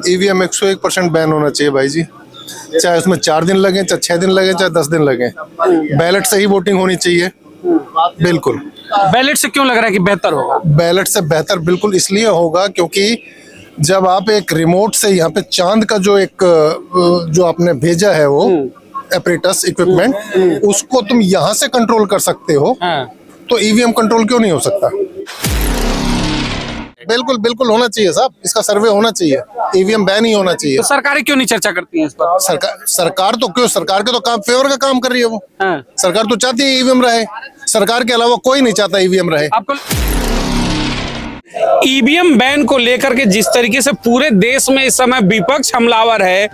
EVM 101% ban होना चाहिए भाई जी, चाहे उसमें 4 दिन लगे, चाहे 6 दिन लगे, चाहे 10 दिन लगे, बैलेट से ही वोटिंग होनी चाहिए। बिल्कुल। बैलेट से क्यों लग रहा है कि बेहतर होगा? बैलेट से बेहतर बिल्कुल इसलिए होगा क्योंकि जब आप एक रिमोट से यहाँ पे चांद का जो आपने भेजा है वो एपरेटस इक्विपमेंट, उसको तुम यहाँ से कंट्रोल कर सकते हो, तो ईवीएम कंट्रोल क्यों नहीं हो सकता? बिल्कुल बिल्कुल होना चाहिए साहब, इसका सर्वे होना चाहिए, ईवीएम बैन ही होना चाहिए। तो सरकारें क्यों नहीं चर्चा करती हैं इस पर? सरकार तो क्यों, सरकार के तो काम फेवर का काम कर रही है वो। सरकार तो चाहती है ईवीएम रहे, सरकार के अलावा कोई नहीं चाहता ईवीएम रहे। आपको ईवीएम बैन को लेकर के जिस तरीके से पूरे देश में इस समय विपक्ष हमलावर है,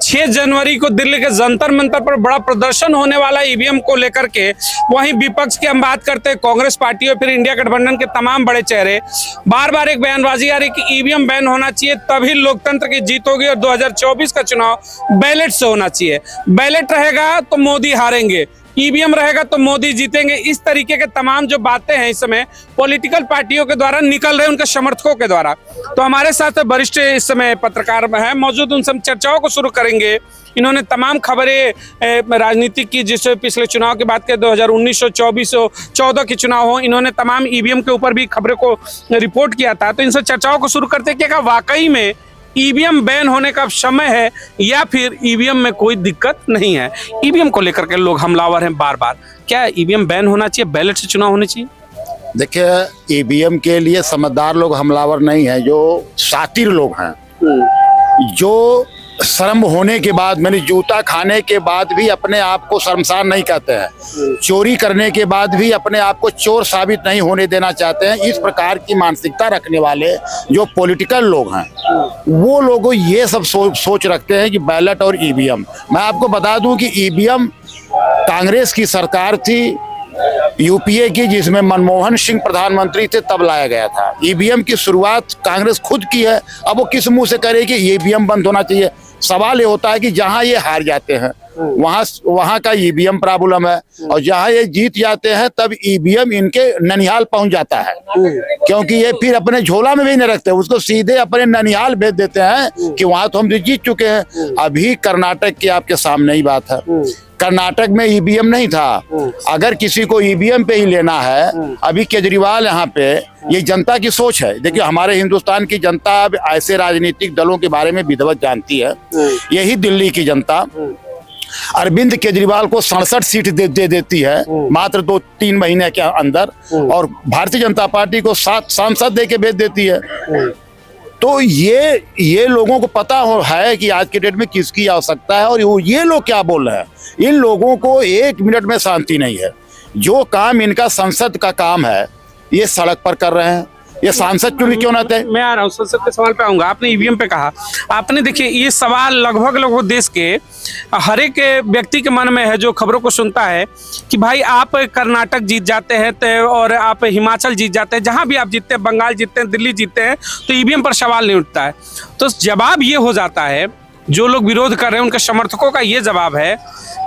6 जनवरी को दिल्ली के जंतर मंतर पर बड़ा प्रदर्शन होने वाला ईवीएम को लेकर के, वहीं विपक्ष की हम बात करते हैं कांग्रेस पार्टी और फिर इंडिया गठबंधन के तमाम बड़े चेहरे बार बार एक बयानबाजी आ रही कि ईवीएम बैन होना चाहिए, तभी लोकतंत्र की जीत होगी और 2024 का चुनाव बैलेट से होना चाहिए। बैलेट रहेगा तो मोदी हारेंगे, ईवीएम रहेगा तो मोदी जीतेंगे। इस तरीके के तमाम जो बातें हैं इस समय पॉलिटिकल पार्टियों के द्वारा निकल रहे, उनके समर्थकों के द्वारा। तो हमारे साथ वरिष्ठ इस समय पत्रकार हैं मौजूद, उनसे हम चर्चाओं को शुरू करेंगे। इन्होंने तमाम खबरें राजनीतिक की, जिससे पिछले चुनाव की बात करें 2019 हो, 24 हो, 14 के चुनाव हो, इन्होंने तमाम ईवीएम के ऊपर भी खबरों को रिपोर्ट किया था। तो इनसे चर्चाओं को शुरू करते हैं कि क्या वाकई में ईवीएम बैन होने का समय है या फिर ईवीएम में कोई दिक्कत नहीं है। ईवीएम को लेकर के लोग हमलावर हैं बार बार, क्या ईवीएम बैन होना चाहिए, बैलेट से चुनाव होने चाहिए? देखिए, ईवीएम के लिए समझदार लोग हमलावर नहीं है, जो शातिर लोग हैं, जो शर्म होने के बाद, मैंने जूता खाने के बाद भी अपने आप को शर्मसार नहीं कहते हैं, चोरी करने के बाद भी अपने आप को चोर साबित नहीं होने देना चाहते हैं। इस प्रकार की मानसिकता रखने वाले जो पॉलिटिकल लोग हैं, वो लोग ये सब सोच रखते हैं कि बैलेट और ईवीएम। मैं आपको बता दूं कि ईवीएम कांग्रेस की सरकार थी, यूपीए की, जिसमें मनमोहन सिंह प्रधानमंत्री थे, तब लाया गया था। ईवीएम की शुरुआत कांग्रेस खुद की है। अब वो किस मुंह से करे कि ईवीएम बंद होना चाहिए? सवाल ये होता है कि जहां ये हार जाते हैं वहां का ईवीएम प्रॉब्लम है, और जहां ये जीत जाते हैं तब ईवीएम इनके ननिहाल पहुंच जाता है, क्योंकि ये फिर अपने झोला में भी नहीं रखते, उसको सीधे अपने ननिहाल भेज देते हैं कि वहां तो हम जीत चुके हैं। अभी कर्नाटक की आपके सामने ही बात है, कर्नाटक में ईवीएम नहीं था। अगर किसी को ईवीएम पे ही लेना है, अभी केजरीवाल यहाँ पे, ये जनता की सोच है। देखिए, हमारे हिंदुस्तान की जनता अब ऐसे राजनीतिक दलों के बारे में विधिवत जानती है। यही दिल्ली की जनता अरविंद केजरीवाल को 67 सीट दे देती है मात्र 2-3 महीने के अंदर, और भारतीय जनता पार्टी को 7 सांसद दे के भेज देती है। तो ये लोगों को पता है कि आज के डेट में किसकी आवश्यकता है, और ये लोग क्या बोल रहे हैं। इन लोगों को 1 मिनट में शांति नहीं है। जो काम इनका संसद का काम है, ये सड़क पर कर रहे हैं। ये सांसद क्यों ना थे? मैं आ रहा हूँ, संसद के सवाल पे आऊंगा। आपने ईवीएम पे कहा, आपने देखिए ये सवाल लगभग देश के हर एक व्यक्ति के मन में है जो खबरों को सुनता है कि भाई आप कर्नाटक जीत जाते हैं और आप हिमाचल जीत जाते हैं, जहां भी आप जीतते हैं, बंगाल जीतते हैं, दिल्ली जीतते हैं, तो ईवीएम पर सवाल नहीं उठता है। तो जवाब ये हो जाता है, जो लोग विरोध कर रहे हैं उनके समर्थकों का ये जवाब है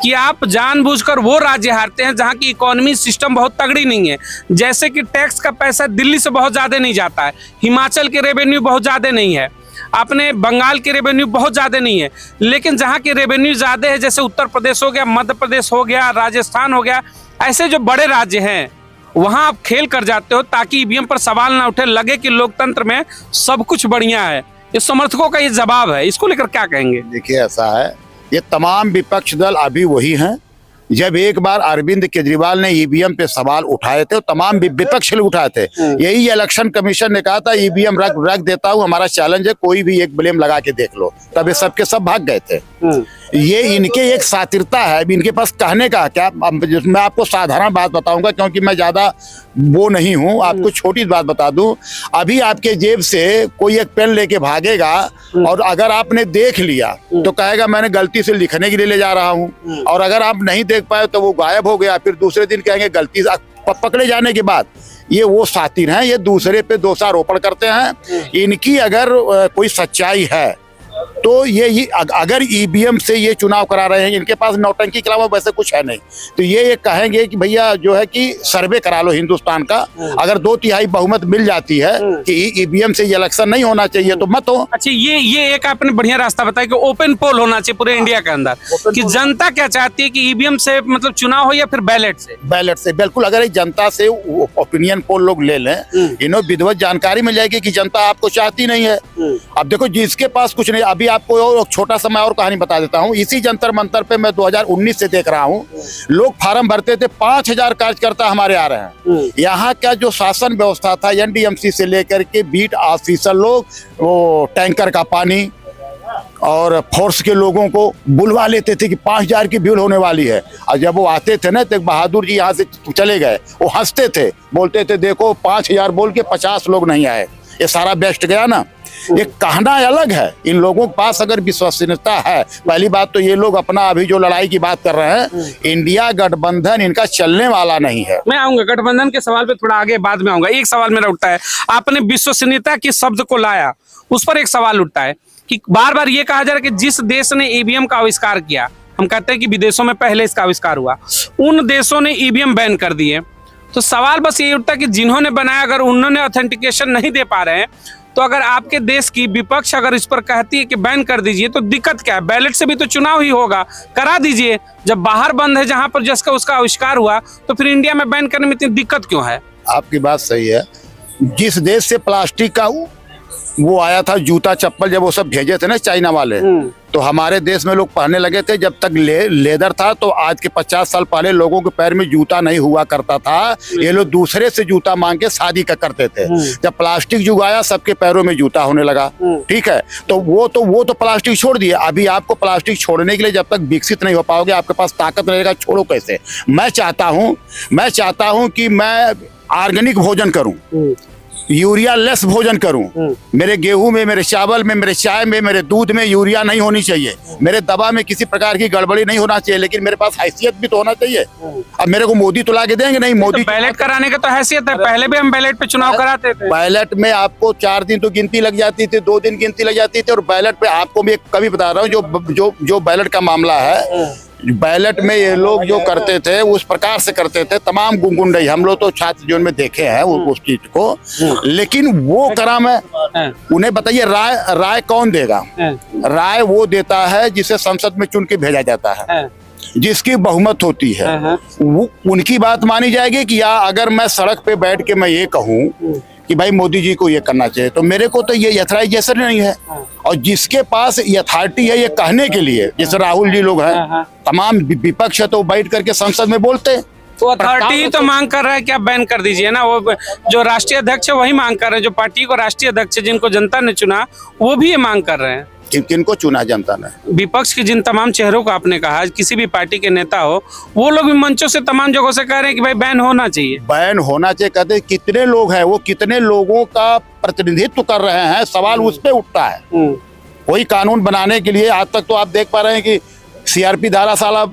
कि आप जानबूझकर वो राज्य हारते हैं जहां की इकोनॉमी सिस्टम बहुत तगड़ी नहीं है। जैसे कि टैक्स का पैसा दिल्ली से बहुत ज़्यादा नहीं जाता है, हिमाचल के रेवेन्यू बहुत ज़्यादा नहीं है, आपने बंगाल के रेवेन्यू बहुत ज़्यादा नहीं है, लेकिन जहां के रेवेन्यू ज़्यादा है, जैसे उत्तर प्रदेश हो गया, मध्य प्रदेश हो गया, राजस्थान हो गया, ऐसे जो बड़े राज्य हैं वहां आप खेल कर जाते हो ताकि ईवीएम पर सवाल ना उठे, लगे कि लोकतंत्र में सब कुछ बढ़िया है। ये समर्थकों का ये जवाब है, इसको लेकर क्या कहेंगे? देखिए, ऐसा है, ये तमाम विपक्ष दल अभी वही हैं। जब एक बार अरविंद केजरीवाल ने ईवीएम पे सवाल उठाए थे, तमाम विपक्ष लोग उठाए थे। यही इलेक्शन कमीशन ने कहा था ईवीएम रख देता हूं, हमारा चैलेंज है, कोई भी एक ब्लेम लगा के देख लो, तब ये सबके सब भाग गए थे। ये इनके एक शातिरता है, इनके पास कहने का क्या। मैं आपको साधारण बात बताऊंगा, क्योंकि मैं ज्यादा वो नहीं हूं, आपको छोटी बात बता दूं। अभी आपके जेब से कोई एक पेन लेके भागेगा, और अगर आपने देख लिया तो कहेगा मैंने गलती से लिखने के लिए ले जा रहा हूं, और अगर आप नहीं देख पाए तो वो गायब हो गया। फिर दूसरे दिन कहेंगे गलती से, पकड़े जाने के बाद ये वो शातिर हैं, ये दूसरे पे दोषारोपण करते हैं। इनकी अगर कोई सच्चाई है तो ये अगर ईवीएम से ये चुनाव करा रहे हैं, इनके पास नौटंकी के अलावा वैसे कुछ है नहीं, तो ये कहेंगे कि भैया जो है कि सर्वे करा लो हिंदुस्तान का, अगर 2/3 बहुमत मिल जाती है कि ईवीएम से ये इलेक्शन नहीं होना चाहिए तो मत हो। अच्छा, ये एक आपने बढ़िया रास्ता बताया कि ओपन पोल होना चाहिए पूरे इंडिया के अंदर, कि जनता क्या चाहती है कि ईवीएम से मतलब चुनाव हो या फिर बैलेट से। बैलेट से बिल्कुल, अगर एक जनता से ओपिनियन पोल लोग ले लें, इन्हें विधिवत जानकारी मिल जाएगी कि जनता आपको चाहती नहीं है। अब देखो जिसके पास कुछ नहीं, अभी आपको छोटा सा मैं और कहानी बता देता हूँ। इसी जंतर मंतर पे मैं 2019 से देख रहा हूँ, लोग फार्म भरते थे, 5000 कार्यकर्ता हमारे आ रहे हैं। यहाँ का जो शासन व्यवस्था था, एनडीएमसी से लेकर के बीट ऑफिसर लोग, वो टैंकर का पानी और फोर्स के लोगों को बुलवा लेते थे कि 5000 की भीड़ होने वाली है। और जब वो आते थे ना, तो बहादुर जी यहाँ से चले गए, वो हंसते थे, बोलते थे देखो 5000 बोल के 50 लोग नहीं आए, ये सारा बेस्ट गया ना। ये कहना अलग है, इन लोगों के पास अगर विश्वसनीयता है। पहली बात तो ये लोग अपना अभी जो लड़ाई की बात कर रहे हैं, इंडिया गठबंधन इनका चलने वाला नहीं है। मैं आऊंगा गठबंधन के सवाल पे थोड़ा आगे बाद में आऊंगा। एक सवाल मेरा उठता है, आपने विश्वसनीयता के शब्द को लाया, उस पर एक सवाल उठता है कि बार बार ये कहा जा रहा है कि जिस देश ने ईवीएम का आविष्कार किया, हम कहते हैं कि विदेशों में पहले इसका आविष्कार हुआ, उन देशों ने ईवीएम बैन कर दिए। तो सवाल बस ये उठता है कि जिन्होंने बनाया, अगर उन्होंने ऑथेंटिकेशन नहीं दे पा रहे हैं, तो अगर आपके देश की विपक्ष अगर इस पर कहती है कि बैन कर दीजिए, तो दिक्कत क्या है? बैलेट से भी तो चुनाव ही होगा, करा दीजिए। जब बाहर बंद है जहां पर जिसका उसका आविष्कार हुआ, तो फिर इंडिया में बैन करने में इतनी दिक्कत क्यों है? आपकी बात सही है। जिस देश से प्लास्टिक का वो आया था, जूता चप्पल जब वो सब भेजे थे ना चाइना वाले, तो हमारे देश में लोग पहनने लगे थे। जब तक लेदर था, तो आज के 50 साल पहले लोगों के पैर में जूता नहीं हुआ करता था, ये लोग दूसरे से जूता मांग के शादी का करते थे। जब प्लास्टिक युग आया, सबके पैरों में जूता होने लगा। ठीक है, तो वो तो प्लास्टिक छोड़ दिए। अभी आपको प्लास्टिक छोड़ने के लिए जब तक विकसित नहीं हो पाओगे, आपके पास ताकत रहेगा, छोड़ो कैसे? मैं चाहता हूँ कि मैं ऑर्गेनिक भोजन करूँ, यूरिया लेस भोजन करूं। मेरे गेहूं में, मेरे चावल में, मेरे चाय में, मेरे दूध में यूरिया नहीं होनी चाहिए, मेरे दवा में किसी प्रकार की गड़बड़ी नहीं होना चाहिए, लेकिन मेरे पास हैसियत भी तो होना चाहिए। अब मेरे को मोदी तो ला के देंगे नहीं, मोदी तो बैलेट कराने का तो हैसियत है, पहले भी हम बैलेट पे चुनाव कराते थे। बैलेट में आपको 4 दिन तो गिनती लग जाती थी, 2 दिन गिनती लग जाती थी। और बैलेट पे आपको भी कभी बता रहा हूँ, जो बैलेट का मामला है, बैलेट में ये लोग जो करते थे उस प्रकार से करते थे, तमाम गुंडई हम लोग तो छात्र जीवन में देखे हैं उस चीज को। लेकिन वो करा मैं उन्हें बताइए, राय कौन देगा? राय वो देता है जिसे संसद में चुन के भेजा जाता है, जिसकी बहुमत होती है, वो उनकी बात मानी जाएगी। कि या अगर मैं सड़क पे बैठ के मैं ये कहूँ कि भाई मोदी जी को ये करना चाहिए, तो मेरे को तो ये अथॉराइजेशन नहीं है। और जिसके पास ये अथॉरिटी है ये कहने के लिए, जैसे राहुल जी लोग हैं, तमाम विपक्ष है, तो बैठ करके संसद में बोलते हैं। तो अथॉरिटी तो मांग कर रहा है कि आप बैन कर दीजिए ना। वो जो राष्ट्रीय अध्यक्ष है वही मांग कर रहे हैं, जो पार्टी को राष्ट्रीय अध्यक्ष जिनको जनता ने चुना, वो भी ये मांग कर रहे हैं। किनको चुना जनता ने? विपक्ष के जिन तमाम चेहरों को आपने कहा, किसी भी पार्टी के नेता हो, वो लोग भी मंचों से तमाम जगहों से कह रहे हैं कि भाई बैन होना चाहिए, बैन होना चाहिए। कहते कितने लोग हैं, वो कितने लोगों का प्रतिनिधित्व कर रहे हैं, सवाल उस पे उठता है। कोई कानून बनाने के लिए आज तक तो आप देख पा रहे हैं कि सीआरपी धारा साला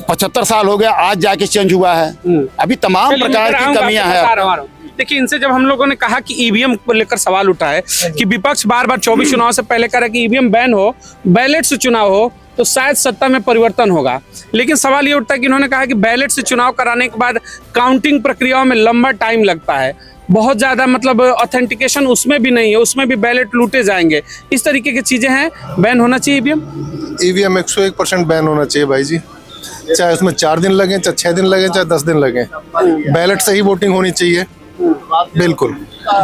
75 साल हो गया, आज जाके चेंज हुआ है। अभी तमाम प्रकार की कमियां हैं। देखिए, इनसे जब हम लोगों ने कहा कि ईवीएम को लेकर सवाल उठा है कि विपक्ष बार बार 24 चुनाव से पहले कह रहा है कि ईवीएम बैन हो, बैलेट से चुनाव हो, तो शायद सत्ता में परिवर्तन होगा। लेकिन सवाल ये उठता है कि इन्होंने कहा कि बैलेट से चुनाव कराने के बाद काउंटिंग प्रक्रियाओं में लंबा टाइम लगता है, बहुत ज्यादा मतलब ऑथेंटिकेशन उसमें भी नहीं है, उसमें भी बैलेट लूटे जाएंगे, इस तरीके की चीजें हैं। बैन होना चाहिए ईवीएम 101% बैन होना चाहिए भाई जी। चाहे उसमें 4 दिन लगे, चाहे 6 दिन लगे, चाहे 10 दिन लगे, बैलेट से ही वोटिंग होनी चाहिए। बिल्कुल।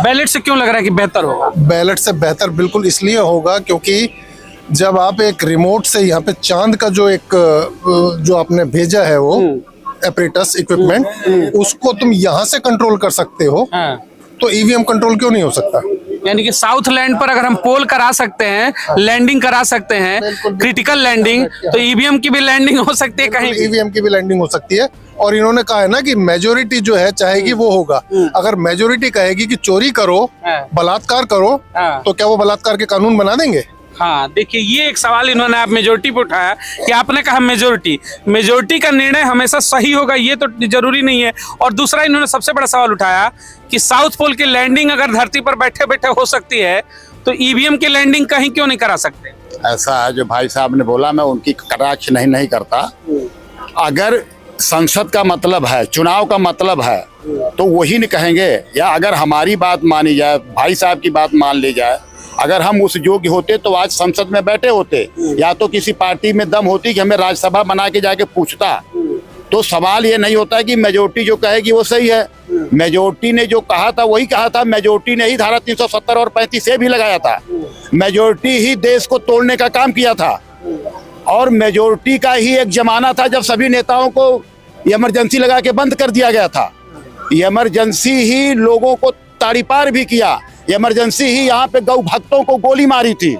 बैलेट से क्यों लग रहा है कि बेहतर होगा? बैलेट से बेहतर बिल्कुल इसलिए होगा क्योंकि जब आप एक रिमोट से यहाँ पे चांद का जो आपने भेजा है वो एपरेटस इक्विपमेंट, उसको तुम यहाँ से कंट्रोल कर सकते हो, तो ईवीएम कंट्रोल क्यों नहीं हो सकता? यानी कि साउथ लैंड पर अगर हम पोल करा सकते हैं, लैंडिंग करा सकते हैं, क्रिटिकल लैंडिंग, तो ईवीएम की भी लैंडिंग हो सकती है कहीं। ईवीएम की भी लैंडिंग हो सकती है। और इन्होंने कहा है ना कि मेजोरिटी जो है चाहेगी वो होगा। अगर मेजोरिटी कहेगी कि चोरी करो, बलात्कार करो, तो क्या वो बलात्कार के कानून बना देंगे? हाँ, देखिए, ये एक सवाल इन्होंने आप मेजोरिटी पे उठाया कि आपने कहा मेजोरिटी का निर्णय हमेशा सही होगा, ये तो जरूरी नहीं है। और दूसरा इन्होंने सबसे बड़ा सवाल उठाया कि साउथ पोल की लैंडिंग अगर धरती पर बैठे बैठे हो सकती है, तो ईवीएम की लैंडिंग कहीं क्यों नहीं करा सकते? ऐसा है जो भाई साहब ने बोला, मैं उनकी कटाक्ष नहीं करता। अगर संसद का मतलब है, चुनाव का मतलब है, तो वही नहीं कहेंगे। या अगर हमारी बात मानी जाए, भाई साहब की बात मान ली जाए, अगर हम उस योग्य होते तो आज संसद में बैठे होते, या तो किसी पार्टी में दम होती कि हमें राज्यसभा बना के जाके पूछता। तो सवाल ये नहीं होता कि मेजोरिटी जो कहेगी वो सही है। मेजोरिटी ने जो कहा था वही कहा था। मेजोरिटी ने ही धारा 370 और 35 से भी लगाया था। मेजोरिटी ही देश को तोड़ने का काम किया था, और मेजोरिटी का ही एक जमाना था जब सभी नेताओं को इमरजेंसी लगा के बंद कर दिया गया था। इमरजेंसी ही लोगों को ताड़ीपार भी किया। इमरजेंसी ही यहाँ पे गौ भक्तों को गोली मारी थी।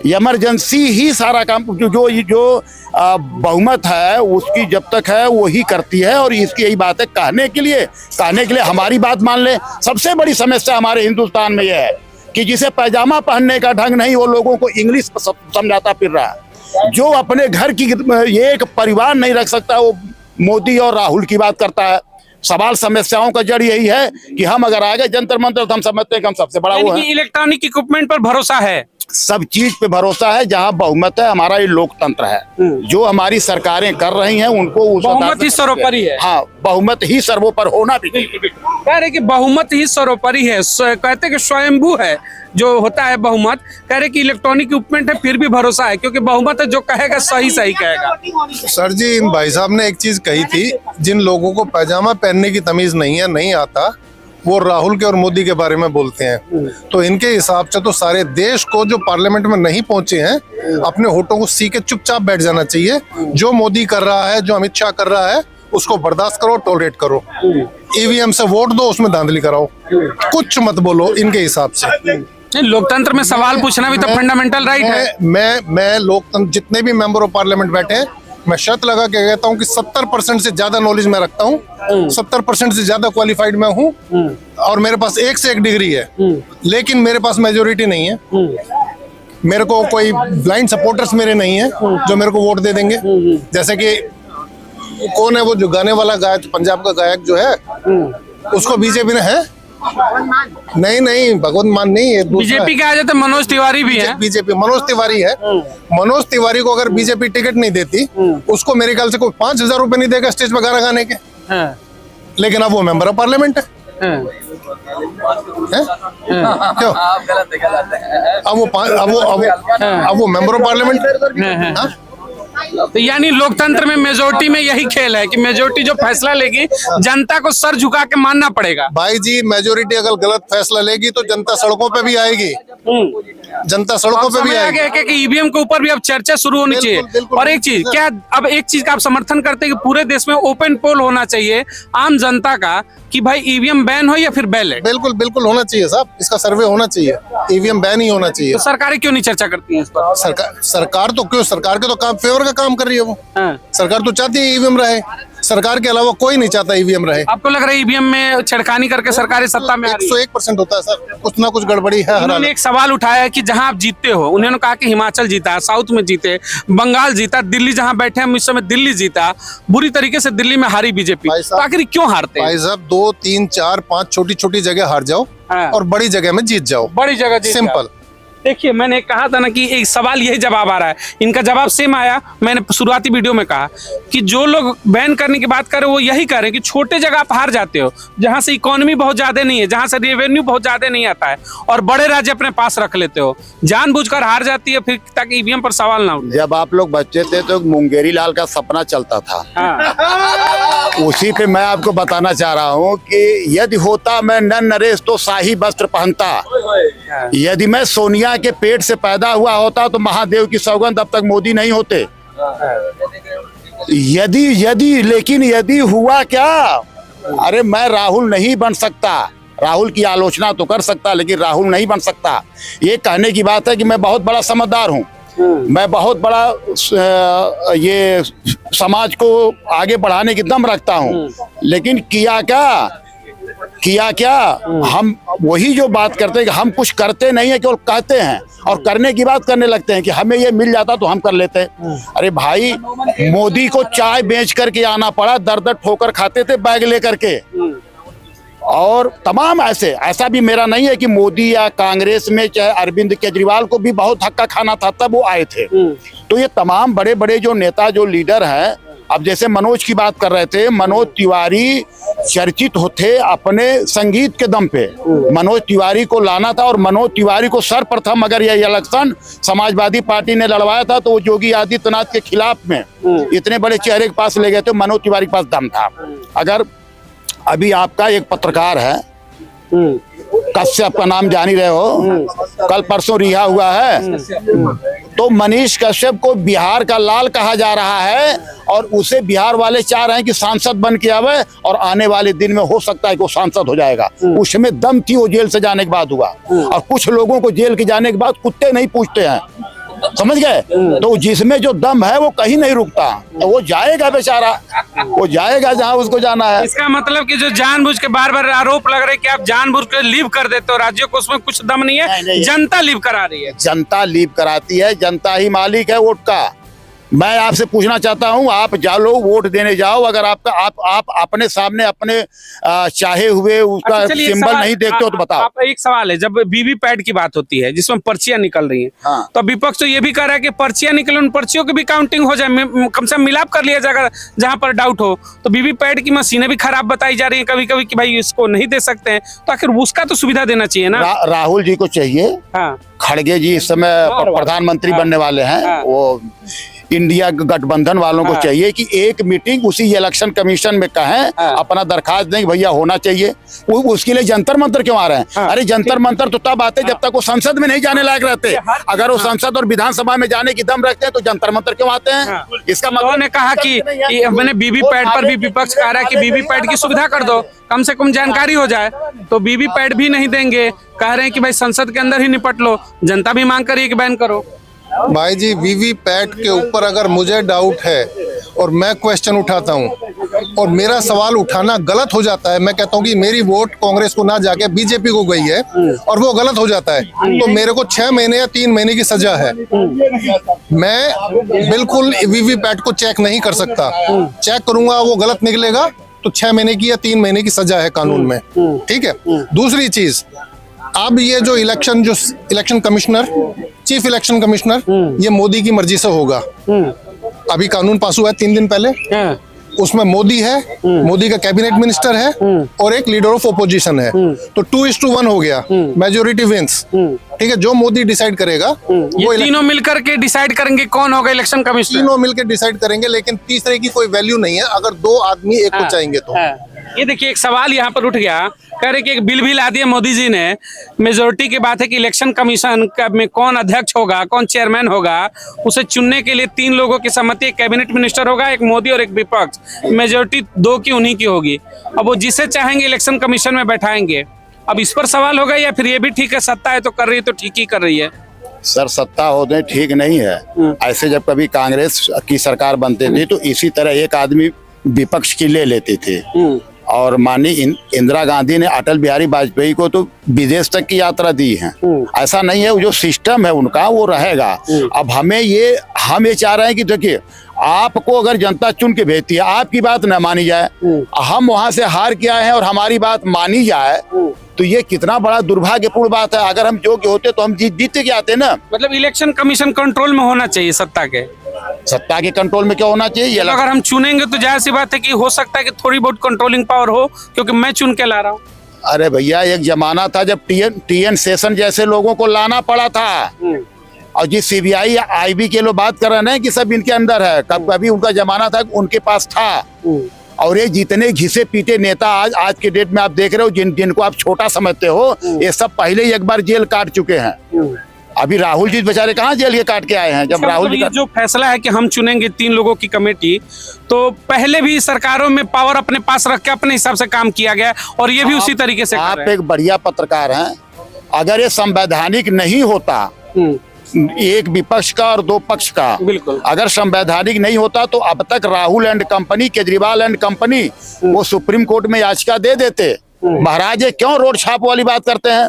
इमरजेंसी ही सारा काम जो बहुमत है उसकी जब तक है वही करती है। और इसकी यही बात है, कहने के लिए हमारी बात मान ले। सबसे बड़ी समस्या हमारे हिंदुस्तान में यह है कि जिसे पैजामा पहनने का ढंग नहीं, वो लोगों को इंग्लिश समझाता फिर रहा है। जो अपने घर की ये एक परिवार नहीं रख सकता, वो मोदी और राहुल की बात करता है। सवाल समस्याओं का जड़ यही है कि हम अगर आ गए जंतर मंतर तो हम समझते हैं कि हम सबसे बड़ा वो है। इलेक्ट्रॉनिक इक्विपमेंट पर भरोसा है, सब चीज पे भरोसा है। जहां बहुमत है, हमारा ये लोकतंत्र है। जो हमारी सरकारें कर रही हैं उनको उस बहुमत ही सर्वोपरि है। हाँ, बहुमत ही सर्वोपरि होना भी। कह रहे कि बहुमत ही सर्वोपरि है, कहते कि स्वयंभू है जो होता है बहुमत। कह रहे कि इलेक्ट्रॉनिक इक्विपमेंट है फिर भी भरोसा है, क्योंकि बहुमत है, जो कहेगा सही कहेगा। सर जी, इन भाई साहब ने एक चीज कही थी, जिन लोगों को पैजामा पहनने की तमीज नहीं आता, वो राहुल के और मोदी के बारे में बोलते हैं। तो इनके हिसाब से तो सारे देश को जो पार्लियामेंट में नहीं पहुंचे हैं, अपने होठों को सी के चुपचाप बैठ जाना चाहिए। जो मोदी कर रहा है, जो अमित शाह कर रहा है, उसको बर्दाश्त करो, टॉलरेट करो। ईवीएम से वोट दो, उसमें धांधली कराओ, कुछ मत बोलो इनके हिसाब से। लोकतंत्र में सवाल पूछना भी तो फंडामेंटल राइट है। मैं लोकतंत्र, जितने भी मेंबर ऑफ पार्लियामेंट बैठे हैं, मैं शर्त लगा के कहता हूँ कि 70% से ज्यादा नॉलेज मैं रखता हूँ, 70% से ज्यादा क्वालिफाइड मैं हूँ, और मेरे पास एक से एक डिग्री है। लेकिन मेरे पास मेजोरिटी नहीं है। मेरे को कोई ब्लाइंड सपोर्टर्स मेरे नहीं है जो मेरे को वोट दे देंगे। जैसे कि कौन है वो जो गाने वाला गायक, पंजाब का गायक जो है, उसको बीजेपी ने है नहीं भगवंत मान नहीं है। बीजेपी के आ जाते मनोज तिवारी भी है। बीजेपी मनोज तिवारी है। मनोज तिवारी को अगर बीजेपी टिकट नहीं देती, उसको मेरे ख्याल से कोई 5,000 रुपए नहीं देगा स्टेज पर गाना गाने के। लेकिन अब वो मेंबर ऑफ पार्लियामेंट है। क्यों? अब वो मेंबर ऑफ पार्लियामेंट। तो यानी लोकतंत्र में मेजोरिटी में यही खेल है कि मेजोरिटी जो फैसला लेगी, जनता को सर झुका के मानना पड़ेगा। भाई जी, मेजोरिटी अगर गलत फैसला लेगी तो जनता सड़कों पे भी आएगी। जनता सड़कों पे भी आएगी। कि ईवीएम के ऊपर भी अब चर्चा शुरू होनी चाहिए। और एक चीज, क्या अब एक चीज का आप समर्थन करते हैं कि पूरे देश में ओपन पोल होना चाहिए आम जनता का कि भाई ईवीएम बैन हो या फिर बैलेट? बिल्कुल होना चाहिए साहब, इसका सर्वे होना चाहिए। ईवीएम बैन ही होना चाहिए। तो सरकारें क्यों नहीं चर्चा करती हैं इस पर? सरकार तो क्यों, सरकार के तो काम फेवर का काम कर रही है वो। सरकार तो चाहती है ईवीएम रहे। सरकार के अलावा कोई नहीं चाहता ईवीएम रहे। आपको लग रहा है ईवीएम में छेड़खानी करके सरकारी सत्ता में 101% होता है सर, कुछ ना कुछ गड़बड़ी है। उन्होंने एक सवाल उठाया कि जहां आप जीतते हो, उन्होंने कहा कि हिमाचल जीता, साउथ में जीते, बंगाल जीता, दिल्ली जहां बैठे हम इस समय दिल्ली जीता, बुरी तरीके से दिल्ली में हारी बीजेपी। तो आखिर क्यों हारते? भाई साहब, 2, 3, 4, 5 छोटी जगह हार जाओ और बड़ी जगह में जीत जाओ। बड़ी जगह सिंपल। देखिए, मैंने कहा था ना कि एक सवाल यही जवाब आ रहा है। इनका जवाब सेम आया। मैंने शुरुआती वीडियो में कहा कि जो लोग बैन करने की बात कर रहे हैं वो यही कह रहे हैं कि छोटे जगह आप हार जाते हो, जहां से इकोनॉमी बहुत ज्यादा नहीं है, जहां से रेवेन्यू बहुत ज्यादा नहीं आता है, और बड़े राज्य अपने पास रख लेते हो, जानबूझकर हार जाती है फिर ताकि ईवीएम पर सवाल ना उठे। जब आप लोग बच्चे थे तो मुंगेरी लाल का सपना चलता था। उसी पे मैं आपको बताना चाह रहा हूँ कि यदि होता मैं नर नरेश तो शाही वस्त्र पहनता, यदि मैं सोनिया के पेट से पैदा हुआ होता तो महादेव की सौगंध अब तक मोदी नहीं होते। लेकिन यदि हुआ क्या? अरे मैं राहुल नहीं बन सकता। राहुल की आलोचना तो कर सकता, लेकिन राहुल नहीं बन सकता। ये कहने की बात है कि मैं बहुत बड़ा समझदार हूँ, मैं बहुत बड़ा ये समाज को आगे बढ़ाने की दम रखता हूँ, लेकिन किया क्या? हम वही जो बात करते हैं कि हम कुछ करते नहीं है, केवल कहते हैं और करने की बात करने लगते हैं कि हमें ये मिल जाता तो हम कर लेते। अरे भाई, मोदी को चाय बेच करके आना पड़ा, दर दर ठोकर खाते थे बैग लेकर के, और तमाम ऐसा भी मेरा नहीं है कि मोदी या कांग्रेस में चाहे अरविंद केजरीवाल को भी बहुत धक्का खाना था तब वो आए थे। तो ये तमाम बड़े बड़े जो नेता जो लीडर हैं, अब जैसे मनोज की बात कर रहे थे, मनोज तिवारी चर्चित होते अपने संगीत के दम पे। मनोज तिवारी को लाना था और मनोज तिवारी को सर्वप्रथम अगर यह इलेक्शन समाजवादी पार्टी ने लड़वाया था तो वो योगी आदित्यनाथ के खिलाफ में इतने बड़े चेहरे के पास ले गए थे, मनोज तिवारी के पास दम था। अगर अभी आपका एक पत्रकार है कश्यप का नाम जान ही रहे हो, कल परसों रिहा हुआ है, तो मनीष कश्यप को बिहार का लाल कहा जा रहा है और उसे बिहार वाले चाह रहे हैं कि सांसद बन के आवे और आने वाले दिन में हो सकता है कि वो सांसद हो जाएगा। उसमें दम थी, वो जेल से जाने के बाद हुआ। और कुछ लोगों को जेल के जाने के बाद कुत्ते नहीं पूछते हैं, समझ गए? तो जिसमें जो दम है वो कहीं नहीं रुकता, तो वो जाएगा बेचारा, वो जाएगा जहां उसको जाना है। इसका मतलब कि जो जानबूझ के बार बार आरोप लग रहे हैं कि आप जानबूझ के लीव कर देते हो राज्यों को, उसमें कुछ दम नहीं है। नहीं। जनता लीव करा रही है, जनता लीव कराती है, जनता ही मालिक है वोट का। मैं आपसे पूछना चाहता हूं, आप जाओ वोट देने जाओ, अगर आपका आप अपने सामने अपने चाहे हुए उसका अच्छा, चलिए, सिंबल नहीं देखते हो तो बताओ। आप एक सवाल है, जब वीवीपैट की बात होती है जिसमें पर्चियां निकल रही हैं, हाँ। तो विपक्ष तो ये भी कह रहा है कि पर्चियां निकले, उन पर्चियों की भी काउंटिंग हो जाए, कम से कम मिलाप कर लिया जाएगा जहां पर डाउट हो। तो वीवीपैट की मशीनें भी खराब बताई जा रही है कभी कभी कि भाई इसको नहीं दे सकते हैं, तो आखिर उसका तो सुविधा देना चाहिए ना। राहुल जी को चाहिए, हाँ, खड़गे जी इस समय प्रधानमंत्री बनने वाले हैं, वो इंडिया गठबंधन वालों को चाहिए कि एक मीटिंग उसी इलेक्शन कमीशन में कहें, अपना दरखास्त दें कि भैया होना चाहिए। उसके लिए जंतर मंतर क्यों आ रहे हैं? अरे जंतर मंतर तो तब आते जब तक वो संसद में नहीं जाने लायक रहते। अगर वो संसद और विधानसभा में जाने की दम रखते हैं तो जंतर मंतर क्यों आते हैं? इसका मतलब उन्होंने कहा कि मैंने वीवीपैट पर भी विपक्ष कह रहा है कि वीवीपैट की सुविधा कर दो, कम से कम जानकारी हो जाए। तो वीवीपैट भी नहीं देंगे, कह रहे हैं कि भाई संसद के अंदर ही निपट लो। जनता भी मांग कर रही है कि बैन करो। भाई जी, वीवीपैट के ऊपर अगर मुझे डाउट है और मैं क्वेश्चन उठाता हूं और मेरा सवाल उठाना गलत हो जाता है, मैं कहता हूं कि मेरी वोट कांग्रेस को ना जाके बीजेपी को गई है और वो गलत हो जाता है, तो मेरे को 6 महीने या 3 महीने की सजा है। मैं बिल्कुल वीवीपैट को चेक नहीं कर सकता। चेक करूंगा वो गलत निकलेगा तो 6 महीने की या 3 महीने की सजा है कानून में, ठीक है। दूसरी चीज, अब ये जो election commissioner, chief election commissioner, ये मोदी की मर्जी से होगा। अभी कानून पास हुआ है 3 दिन पहले, उसमें मोदी है, मोदी का कैबिनेट मिनिस्टर है और एक लीडर ऑफ ओपोजिशन है, तो 2:1 हो गया, मेजोरिटी विंस, ठीक है। जो मोदी डिसाइड करेगा वो तीनों मिलकर के डिसाइड करेंगे कौन होगा इलेक्शन कमिश्नर। तीनों मिलकर डिसाइड करेंगे, लेकिन तीसरे की कोई वैल्यू नहीं है अगर 2 आदमी एक को चाहेंगे तो। ये देखिए, एक सवाल यहाँ पर उठ गया, कह रहे कि एक बिल भी ला दिया मोदी जी ने। मेजोरिटी की बात है कि इलेक्शन कमीशन में कौन अध्यक्ष होगा, कौन चेयरमैन होगा, उसे चुनने के लिए 3 लोगों की सहमति, एक कैबिनेट मिनिस्टर होगा, एक मोदी और एक विपक्ष। मेजोरिटी 2 की उन्हीं की होगी। अब वो जिसे चाहेंगे इलेक्शन कमीशन में बैठाएंगे। अब इस पर सवाल होगा, या फिर ये भी ठीक है, सत्ता है तो कर रही है तो ठीक ही कर रही है। सर, सत्ता होते ठीक नहीं है। ऐसे जब कभी कांग्रेस की सरकार बनती थी तो इसी तरह एक आदमी विपक्ष की ले लेते थे, और माननीय इंदिरा गांधी ने अटल बिहारी वाजपेयी को तो विदेश तक की यात्रा दी है। ऐसा नहीं है, जो सिस्टम है उनका वो रहेगा। अब हम ये चाह रहे हैं कि देखिए, आपको अगर जनता चुन के भेजती है, आपकी बात न मानी जाए, हम वहां से हार के आए हैं और हमारी बात मानी जाए, तो ये कितना बड़ा दुर्भाग्यपूर्ण बात है। अगर हम योग्य होते तो हम जीते के आते ना। मतलब इलेक्शन कमीशन कंट्रोल में होना चाहिए, सत्ता के कंट्रोल में क्या होना चाहिए? ये अगर हम चुनेंगे तो जाहिर सी बात है कि हो सकता है कि थोड़ी बहुत कंट्रोलिंग पावर हो, क्योंकि मैं चुन के ला रहा हूँ। अरे भैया, एक जमाना था जब टीएन सेशन जैसे लोगों को लाना पड़ा था, और जिस सीबीआई आईबी के लोग बात कर रहे हैं कि सब इनके अंदर है, कभी उनका जमाना था उनके पास था। और ये जितने घिसे पीटे नेता आज के डेट में आप देख रहे हो, जिनको आप छोटा समझते हो, ये सब पहले ही एक बार जेल काट चुके हैं। अभी राहुल जी बेचारे कहाँ जेल के काट के आए हैं? जब राहुल जी जो फैसला है कि हम चुनेंगे 3 लोगों की कमेटी, तो पहले भी सरकारों में पावर अपने पास रख के अपने हिसाब से काम किया गया, और ये भी उसी तरीके से आप एक बढ़िया पत्रकार हैं। अगर ये संवैधानिक नहीं होता, एक विपक्ष का और 2 पक्ष का, बिल्कुल, अगर संवैधानिक नहीं होता तो अब तक Rahul and company, Kejriwal and company वो सुप्रीम कोर्ट में याचिका दे देते। महाराज, ये क्यों रोड छाप वाली बात करते हैं?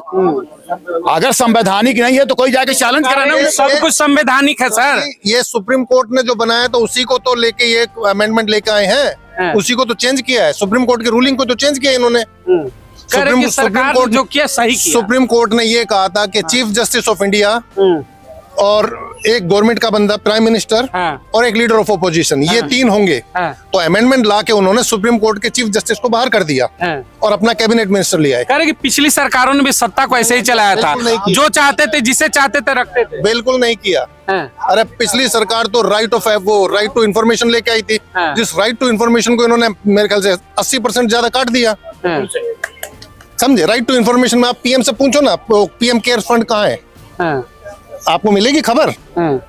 अगर संवैधानिक नहीं है तो कोई जाके चैलेंज कराना। सब कुछ संवैधानिक है सर। ये सुप्रीम कोर्ट ने जो बनाया तो उसी को तो लेके ये अमेंडमेंट लेके आए हैं, उसी को तो चेंज किया है। सुप्रीम कोर्ट की रूलिंग को तो चेंज किया इन्होंने। कह रहे हैं कि सरकार ने जो किया सही किया। सुप्रीम कोर्ट ने ये कहा था कि चीफ जस्टिस ऑफ इंडिया और एक गवर्नमेंट का बंदा प्राइम मिनिस्टर और एक लीडर ऑफ ओपोजिशन, ये तीन होंगे। तो अमेंडमेंट ला के उन्होंने सुप्रीम कोर्ट के चीफ जस्टिस को बाहर कर दिया और अपना कैबिनेट मिनिस्टर लिया है। कह रहे कि पिछली सरकारों ने भी सत्ता को ऐसे ही चलाया था, जो चाहते थे जिसे चाहते थे रखते थे। बिल्कुल नहीं किया। अरे पिछली सरकार तो राइट टू इन्फॉर्मेशन लेके आई थी, जिस राइट टू इन्फॉर्मेशन को इन्होंने मेरे ख्याल से 80% ज्यादा काट दिया। समझे? राइट टू इन्फॉर्मेशन में आप पीएम से पूछो ना, पीएम केयर फंड कहाँ है, आपको मिलेगी खबर।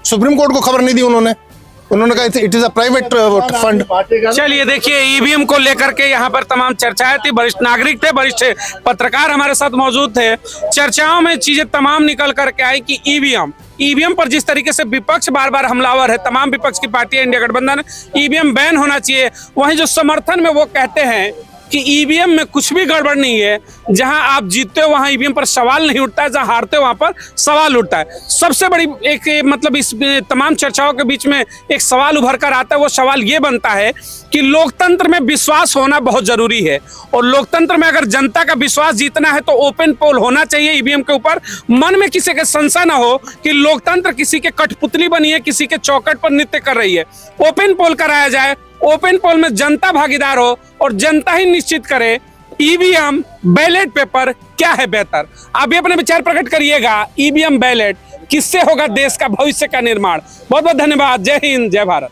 सुप्रीम कोर्ट को खबर नहीं दी उन्होंने कहा it is a private fund. चलिए देखिए, ईवीएम को लेकर के यहाँ पर तमाम चर्चाएं थी, वरिष्ठ नागरिक थे, वरिष्ठ पत्रकार हमारे साथ मौजूद थे। चर्चाओं में चीजें तमाम निकल करके आई कि ईवीएम पर जिस तरीके से विपक्ष बार बार हमलावर है, तमाम विपक्ष की पार्टियां, इंडिया गठबंधन, ईवीएम बैन होना चाहिए। वहीं जो समर्थन में वो कहते हैं कि ईवीएम में कुछ भी गड़बड़ नहीं है, जहां आप जीतते हो वहां ईवीएम पर सवाल नहीं उठता है, जहां हारते हो वहां पर सवाल उठता है। सबसे बड़ी एक मतलब इस तमाम चर्चाओं के बीच में एक सवाल उभर कर आता है। वो सवाल ये बनता है कि लोकतंत्र में विश्वास होना बहुत जरूरी है, और लोकतंत्र में अगर जनता का विश्वास जीतना है तो ओपन पोल होना चाहिए ईवीएम के ऊपर। मन में किसी के संशय ना हो कि लोकतंत्र किसी के कठपुतली बनी है, किसी के चौकट पर नृत्य कर रही है। ओपन पोल कराया जाए, ओपन पोल में जनता भागीदार हो और जनता ही निश्चित करे ईवीएम बैलेट पेपर क्या है बेहतर। आप भी अपने विचार प्रकट करिएगा, ईवीएम बैलेट किससे होगा देश का भविष्य का निर्माण। बहुत बहुत धन्यवाद। जय हिंद, जय भारत।